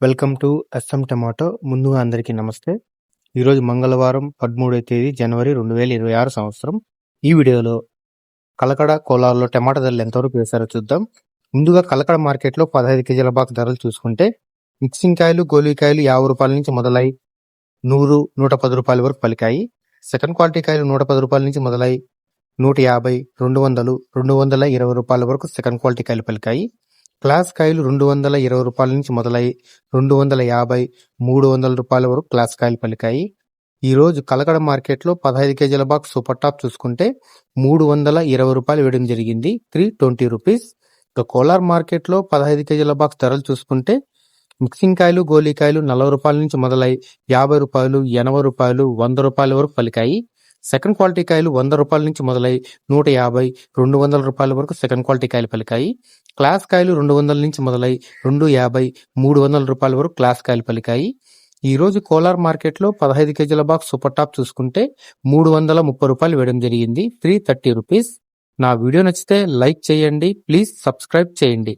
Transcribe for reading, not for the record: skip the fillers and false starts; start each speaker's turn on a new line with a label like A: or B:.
A: Welcome to S M tomato. ముందుగా అందరికీ నమస్తే. ఈరోజు మంగళవారం 13వ తేదీ జనవరి 2026 సంవత్సరం. ఈ వీడియోలో కలకడ కోలార్లో టమాటా ధరలు ఎంతవరకు వేశారో చూద్దాం. ముందుగా కలకడ మార్కెట్లో 15 కేజీల బాక్స్ ధరలు చూసుకుంటే మిక్సింగ్ కాయలు గోలీకాయలు 50 రూపాయల నుంచి మొదలై 100, 110 రూపాయల వరకు పలికాయి. సెకండ్ క్వాలిటీ కాయలు 110 రూపాయల నుంచి మొదలై 150, 200, 220 రూపాయల వరకు సెకండ్ క్వాలిటీ కాయలు పలికాయి. క్లాస్ కాయలు 220 రూపాయల నుంచి మొదలై 250, 300 రూపాయల వరకు క్లాస్ కాయలు పలికాయి. ఈ రోజు కలకడ మార్కెట్లో 15 కేజీల బాక్స్ సూపర్ టాప్ చూసుకుంటే 320 రూపాయలు వేయడం జరిగింది, 320 రూపీస్. ఇక కోలార్ మార్కెట్లో 15 కేజీల బాక్స్ ధరలు చూసుకుంటే మిక్సింగ్ కాయలు గోలీకాయలు 40 రూపాయల నుంచి మొదలై 50 రూపాయలు, 80 రూపాయలు, 100 రూపాయల వరకు పలికాయి. సెకండ్ క్వాలిటీ కాయలు 100 రూపాయల నుంచి మొదలై 150, 200 రూపాయల వరకు సెకండ్ క్వాలిటీ కాయలు పలికాయి. క్లాస్ కాయలు 200 నుంచి మొదలై 250, 300 రూపాయల వరకు క్లాస్ కాయలు పలికాయి. ఈ రోజు కోలార్ మార్కెట్లో 15 కేజీల బాక్స్ సూపర్ టాప్ చూసుకుంటే 330 రూపాయలు వేయడం జరిగింది, 330 రూపీస్. నా వీడియో నచ్చితే లైక్ చేయండి, ప్లీజ్ సబ్స్క్రైబ్ చేయండి.